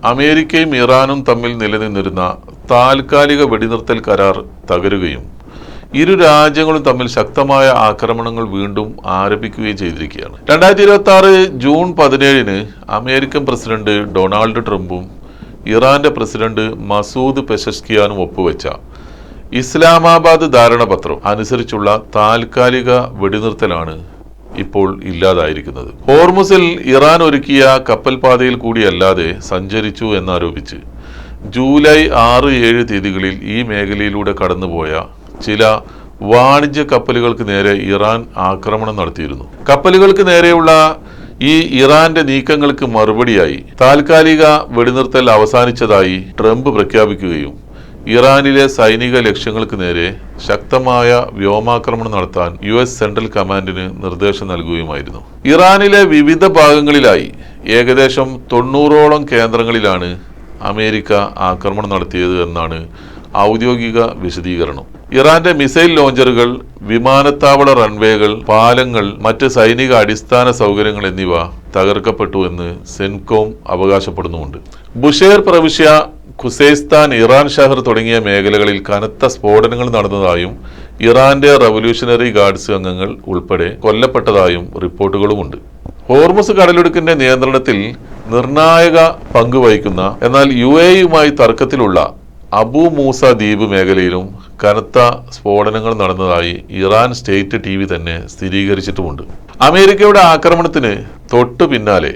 അമേരിക്കയും ഇറാനും തമ്മിൽ നിലനിന്നിരുന്ന താൽക്കാലിക വെടിനിർത്തൽ കരാർ തകരുകയും ഇരു രാജ്യങ്ങളും തമ്മിൽ ശക്തമായ ആക്രമണങ്ങൾ വീണ്ടും ആരംഭിക്കുകയും ചെയ്തിരിക്കുകയാണ്. 2026 ജൂൺ 17 അമേരിക്കൻ പ്രസിഡന്റ് ഡൊണാൾഡ് ട്രംപും ഇറാന്റെ പ്രസിഡന്റ് മസൂദ് പെസഷ്കിയാനും ഒപ്പുവെച്ച ഇസ്ലാമാബാദ് ധാരണാപത്രം അനുസരിച്ചുള്ള താൽക്കാലിക വെടിനിർത്തലാണ് ഇപ്പോൾ ഇല്ലാതായിരിക്കുന്നത്. ഹോർമുസിൽ ഇറാൻ ഒരുക്കിയ കപ്പൽപാതയിൽ കൂടിയല്ലാതെ സഞ്ചരിച്ചു എന്നാരോപിച്ച് ജൂലൈ 6-7 തീയതികളിൽ ഈ മേഖലയിലൂടെ കടന്നുപോയ ചില വാണിജ്യ കപ്പലുകൾക്ക് നേരെ ഇറാൻ ആക്രമണം നടത്തിയിരുന്നു. കപ്പലുകൾക്ക് നേരെയുള്ള ഈ ഇറാന്റെ നീക്കങ്ങൾക്ക് മറുപടിയായി താൽക്കാലിക വെടിനിർത്തൽ അവസാനിച്ചതായി ട്രംപ് പ്രഖ്യാപിക്കുകയും ഇറാനിലെ സൈനിക ലക്ഷ്യങ്ങൾക്ക് നേരെ ശക്തമായ വ്യോമാക്രമണം നടത്താൻ US സെൻട്രൽ കമാൻഡിന് നിർദ്ദേശം നൽകുകയുമായിരുന്നു. ഇറാനിലെ വിവിധ ഭാഗങ്ങളിലായി ഏകദേശം 90ഓളം കേന്ദ്രങ്ങളിലാണ് അമേരിക്ക ആക്രമണം നടത്തിയത് എന്നാണ് ഔദ്യോഗിക വിശദീകരണം. ഇറാന്റെ മിസൈൽ ലോഞ്ചറുകൾ, വിമാനത്താവള റൺവേകൾ, പാലങ്ങൾ, മറ്റ് സൈനിക അടിസ്ഥാന സൗകര്യങ്ങൾ എന്നിവ തകർക്കപ്പെട്ടു എന്ന് സെൻകോം അവകാശപ്പെടുന്നുമുണ്ട്. ബുഷേർ പ്രവിശ്യ, ഖുസൈസ്താൻ, ഇറാൻ ഷഹർ തുടങ്ങിയ മേഖലകളിൽ കനത്ത സ്ഫോടനങ്ങൾ നടന്നതായും ഇറാന്റെ റവല്യൂഷണറി ഗാർഡ്സ് അംഗങ്ങൾ ഉൾപ്പെടെ കൊല്ലപ്പെട്ടതായും റിപ്പോർട്ടുകളുമുണ്ട്. ഹോർമുസ് കടലിടുക്കിന്റെ നിയന്ത്രണത്തിൽ നിർണായക പങ്കുവഹിക്കുന്ന എന്നാൽ UAEയുമായി തർക്കത്തിലുള്ള അബു മൂസ ദ്വീപ് മേഖലയിലും കനത്ത സ്ഫോടനങ്ങൾ നടന്നതായി ഇറാൻ സ്റ്റേറ്റ് TV തന്നെ സ്ഥിരീകരിച്ചിട്ടുമുണ്ട്. അമേരിക്കയുടെ ആക്രമണത്തിന് തൊട്ടു പിന്നാലെ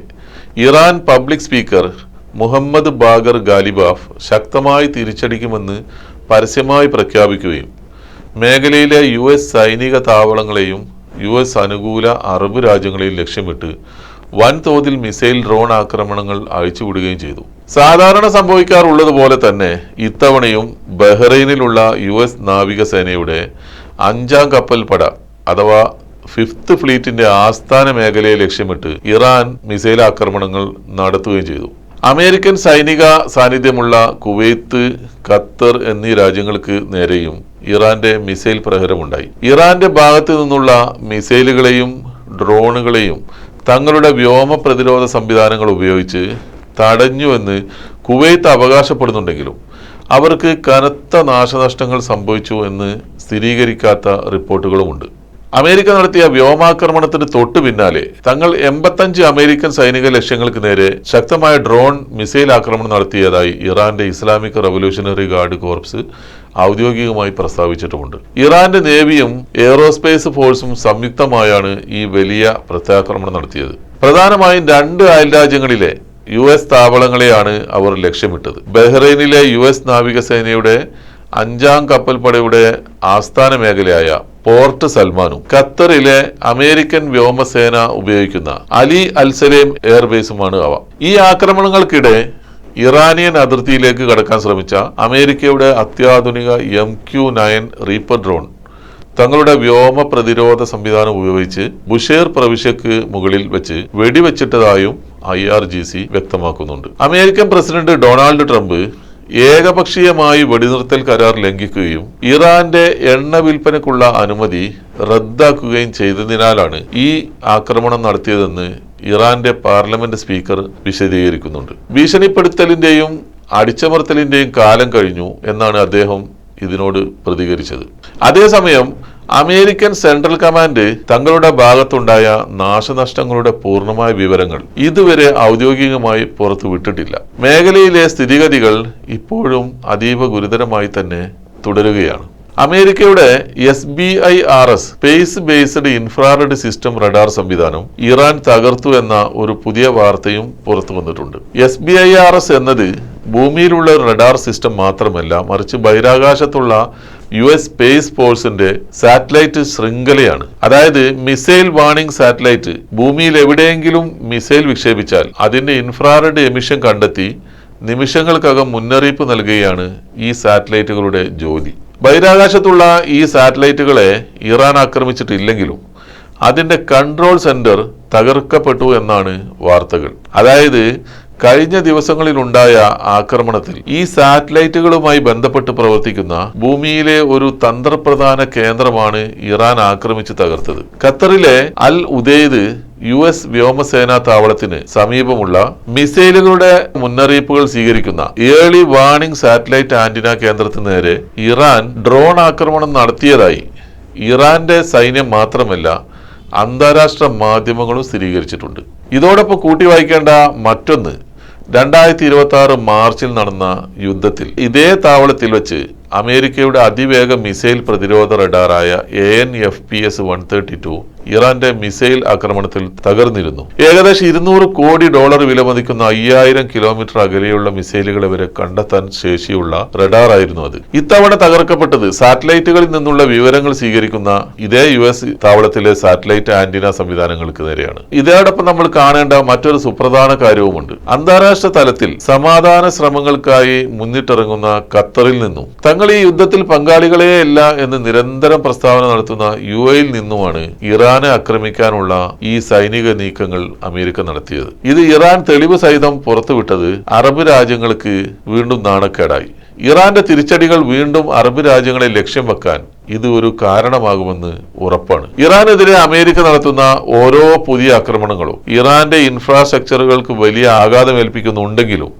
Iran public speaker Mohammad Bagher Ghalibaf ശക്തമായി തിരിച്ചടിക്കുമെന്ന് പരസ്യമായി പ്രഖ്യാപിക്കുകയും മേഖലയിലെ US സൈനിക താവളങ്ങളെയും US അനുകൂല അറബ് രാജ്യങ്ങളെയും ലക്ഷ്യമിട്ട് വൻതോതിൽ മിസൈൽ ഡ്രോൺ ആക്രമണങ്ങൾ അയച്ചുവിടുകയും ചെയ്തു. സാധാരണ സംഭവിക്കാറുള്ളതുപോലെ തന്നെ ഇത്തവണയും ബഹ്റൈനിലുള്ള US നാവികസേനയുടെ 5ാം കപ്പൽപ്പട അഥവാ 5th ഫ്ലീറ്റിന്റെ ആസ്ഥാന മേഖലയെ ലക്ഷ്യമിട്ട് ഇറാൻ മിസൈൽ ആക്രമണങ്ങൾ നടത്തുകയും ചെയ്തു. അമേരിക്കൻ സൈനിക സാന്നിധ്യമുള്ള കുവൈത്ത്, ഖത്തർ എന്നീ രാജ്യങ്ങൾക്ക് നേരെയും ഇറാന്റെ മിസൈൽ പ്രഹരമുണ്ടായി. ഇറാന്റെ ഭാഗത്തു നിന്നുള്ള മിസൈലുകളെയും ഡ്രോണുകളെയും തങ്ങളുടെ വ്യോമ പ്രതിരോധ സംവിധാനങ്ങൾ ഉപയോഗിച്ച് തടഞ്ഞുവെന്ന് കുവൈത്ത് അവകാശപ്പെടുന്നുണ്ടെങ്കിലും അവർക്ക് കനത്ത നാശനഷ്ടങ്ങൾ സംഭവിച്ചു എന്ന് സ്ഥിരീകരിക്കാത്ത റിപ്പോർട്ടുകളുമുണ്ട്. അമേരിക്ക നടത്തിയ വ്യോമാക്രമണത്തിന് തൊട്ടു പിന്നാലെ തങ്ങൾ 85 അമേരിക്കൻ സൈനിക ലക്ഷ്യങ്ങൾക്ക് നേരെ ശക്തമായ ഡ്രോൺ മിസൈൽ ആക്രമണം നടത്തിയതായി ഇറാന്റെ ഇസ്ലാമിക് റവല്യൂഷണറി ഗാർഡ് കോർപ്സ് ഔദ്യോഗികമായി പ്രസ്താവിച്ചിട്ടുമുണ്ട്. ഇറാന്റെ നേവിയും എയറോസ്പേസ് ഫോഴ്സും സംയുക്തമായാണ് ഈ വലിയ പ്രത്യാക്രമണം നടത്തിയത്. പ്രധാനമായും 2 അയൽരാജ്യങ്ങളിലെ US താവളങ്ങളെയാണ് അവർ ലക്ഷ്യമിട്ടത്. ബഹ്റൈനിലെ US നാവികസേനയുടെ 5ാം കപ്പൽപ്പടയുടെ ആസ്ഥാന മേഖലയായ പോർട്ട് സൽമാനും ഖത്തറിലെ അമേരിക്കൻ വ്യോമസേന ഉപയോഗിക്കുന്ന അലി അൽസലേം എയർബേസുമാണ് അവ. ഈ ആക്രമണങ്ങൾക്കിടെ ഇറാനിയൻ അതിർത്തിയിലേക്ക് കടക്കാൻ ശ്രമിച്ച അമേരിക്കയുടെ അത്യാധുനിക MQ-9 റീപ്പർ ഡ്രോൺ തങ്ങളുടെ വ്യോമ പ്രതിരോധ സംവിധാനം ഉപയോഗിച്ച് ബുഷേർ പ്രവിശ്യക്ക് മുകളിൽ വെച്ച് വെടിവെച്ചിട്ടതായും IRGC വ്യക്തമാക്കുന്നുണ്ട്. അമേരിക്കൻ പ്രസിഡന്റ് ഡൊണാൾഡ് ട്രംപ് ഏകപക്ഷീയമായി വെടിനിർത്തൽ കരാർ ലംഘിക്കുകയും ഇറാന്റെ എണ്ണ വിൽപ്പനയ്ക്കുള്ള അനുമതി റദ്ദാക്കുകയും ചെയ്തതിനാലാണ് ഈ ആക്രമണം നടത്തിയതെന്ന് ഇറാന്റെ പാർലമെന്റ് സ്പീക്കർ വിശദീകരിക്കുന്നുണ്ട്. ഭീഷണിപ്പെടുത്തലിന്റെയും അടിച്ചമർത്തലിന്റെയും കാലം കഴിഞ്ഞു എന്നാണ് അദ്ദേഹം ഇതിനോട് പ്രതികരിച്ചത്. അതേസമയം അമേരിക്കൻ സെൻട്രൽ കമാൻഡ് തങ്ങളുടെ ഭാഗത്തുണ്ടായ നാശനഷ്ടങ്ങളുടെ പൂർണ്ണമായ വിവരങ്ങൾ ഇതുവരെ ഔദ്യോഗികമായി പുറത്തുവിട്ടിട്ടില്ല. മേഖലയിലെ സ്ഥിതിഗതികൾ ഇപ്പോഴും അതീവ ഗുരുതരമായി തന്നെ തുടരുകയാണ്. അമേരിക്കയുടെ SBIRS space based infrared system radar സംവിധാനം ഇറാൻ തകർത്തു എന്ന ഒരു പുതിയ വാർത്തയും പുറത്തു വന്നിട്ടുണ്ട്. SBIRS എന്നത് ഭൂമിയിലുള്ള റഡാർ സിസ്റ്റം മാത്രമല്ല, മറിച്ച് ബഹിരാകാശത്തുള്ള US സ്പേസ് ഫോഴ്സിന്റെ സാറ്റലൈറ്റ് ശൃംഖലയാണ്. അതായത് മിസൈൽ വാർണിംഗ് സാറ്റലൈറ്റ് ഭൂമിയിൽ എവിടെയെങ്കിലും മിസൈൽ വിക്ഷേപിച്ചാൽ അതിന്റെ ഇൻഫ്രാറെഡ് എമിഷൻ കണ്ടെത്തി നിമിഷങ്ങൾക്കകം മുന്നറിയിപ്പ് നൽകുകയാണ് ഈ സാറ്റലൈറ്റുകളുടെ ജോലി. ബഹിരാകാശത്തുള്ള ഈ സാറ്റലൈറ്റുകളെ ഇറാൻ ആക്രമിച്ചിട്ടില്ലെങ്കിലും അതിന്റെ കൺട്രോൾ സെന്റർ തകർക്കപ്പെട്ടു എന്നാണ് വാർത്തകൾ. അതായത് കഴിഞ്ഞ ദിവസങ്ങളിലുണ്ടായ ആക്രമണത്തിൽ ഈ സാറ്റലൈറ്റുകളുമായി ബന്ധപ്പെട്ട് പ്രവർത്തിക്കുന്ന ഭൂമിയിലെ ഒരു തന്ത്രപ്രധാന കേന്ദ്രമാണ് ഇറാൻ ആക്രമിച്ച് തകർത്തത്. ഖത്തറിലെ അൽ ഉദൈദ് US വ്യോമസേനാ താവളത്തിന് സമീപമുള്ള മിസൈലുകളുടെ മുന്നറിയിപ്പുകൾ സ്വീകരിക്കുന്ന ഏർലി വാർണിംഗ് സാറ്റലൈറ്റ് ആന്റിന കേന്ദ്രത്തിന് നേരെ ഇറാൻ ഡ്രോൺ ആക്രമണം നടത്തിയതായി ഇറാന്റെ സൈന്യം മാത്രമല്ല അന്താരാഷ്ട്ര മാധ്യമങ്ങളും സ്ഥിരീകരിച്ചിട്ടുണ്ട്. ഇതോടൊപ്പം കൂട്ടി വായിക്കേണ്ട മറ്റൊന്ന്, 2026 മാർച്ചിൽ നടന്ന യുദ്ധത്തിൽ ഇതേ താവളത്തിൽ വെച്ച് അമേരിക്കയുടെ അതിവേഗ മിസൈൽ പ്രതിരോധ റഡാറായ AN/FPS 132 ഇറാന്റെ മിസൈൽ ആക്രമണത്തിൽ തകർന്നിരുന്നു. ഏകദേശം $200 കോടി വിലമതിക്കുന്ന 5000 കിലോമീറ്റർ അകലെയുള്ള മിസൈലുകളെ വരെ കണ്ടെത്താൻ ശേഷിയുള്ള റഡാറായിരുന്നു അത്. ഇത്തവണ തകർക്കപ്പെട്ടത് സാറ്റലൈറ്റുകളിൽ നിന്നുള്ള വിവരങ്ങൾ സ്വീകരിക്കുന്ന ഇതേ US താവളത്തിലെ സാറ്റലൈറ്റ് ആന്റിന സംവിധാനങ്ങൾക്ക് നേരെയാണ്. ഇതോടൊപ്പം നമ്മൾ കാണേണ്ട മറ്റൊരു സുപ്രധാന കാര്യവുമുണ്ട്. അന്താരാഷ്ട്ര തലത്തിൽ സമാധാന ശ്രമങ്ങൾക്കായി മുന്നിട്ടിറങ്ങുന്ന ഖത്തറിൽ നിന്നും തങ്ങൾ ഈ യുദ്ധത്തിൽ പങ്കാളികളെയല്ല എന്ന് നിരന്തരം പ്രസ്താവന നടത്തുന്ന UAE നിന്നുമാണ് ഇറാനെ ആക്രമിക്കാനുള്ള ഈ സൈനിക നീക്കങ്ങൾ അമേരിക്ക നടത്തിയത്. ഇത് ഇറാൻ തെളിവ് സഹിതം പുറത്തുവിട്ടത് അറബ് രാജ്യങ്ങൾക്ക് വീണ്ടും നാണക്കേടായി. ഇറാന്റെ തിരിച്ചടികൾ വീണ്ടും അറബ് രാജ്യങ്ങളെ ലക്ഷ്യം വെക്കാൻ ഇത് ഒരു കാരണമാകുമെന്ന് ഉറപ്പാണ്. ഇറാനെതിരെ അമേരിക്ക നടത്തുന്ന ഓരോ പുതിയ ആക്രമണങ്ങളും ഇറാന്റെ ഇൻഫ്രാസ്ട്രക്ചറുകൾക്ക് വലിയ ആഘാതമേൽപ്പിക്കുന്നുണ്ടെങ്കിലും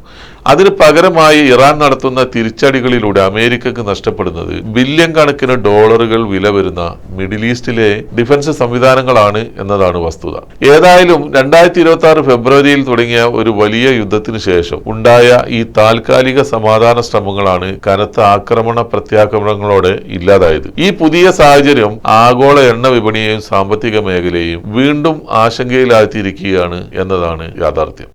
അതിന് പകരമായി ഇറാൻ നടത്തുന്ന തിരിച്ചടികളിലൂടെ അമേരിക്കക്ക് നഷ്ടപ്പെടുന്നത് ബില്യൺ കണക്കിന് ഡോളറുകൾ വില വരുന്ന മിഡിൽ ഈസ്റ്റിലെ ഡിഫൻസ് സംവിധാനങ്ങളാണ് എന്നതാണ് വസ്തുത. ഏതായാലും 2026 ഫെബ്രുവരിയിൽ തുടങ്ങിയ ഒരു വലിയ യുദ്ധത്തിന് ശേഷം ഉണ്ടായ ഈ താൽക്കാലിക സമാധാന ശ്രമങ്ങളാണ് കനത്ത ആക്രമണ പ്രത്യാക്രമണങ്ങളോടെ ഇല്ലാതായത്. ഈ പുതിയ സാഹചര്യം ആഗോള എണ്ണ വിപണിയെയും സാമ്പത്തിക മേഖലയെയും വീണ്ടും ആശങ്കയിലാഴ്ത്തിയിരിക്കുകയാണ് എന്നതാണ് യാഥാർത്ഥ്യം.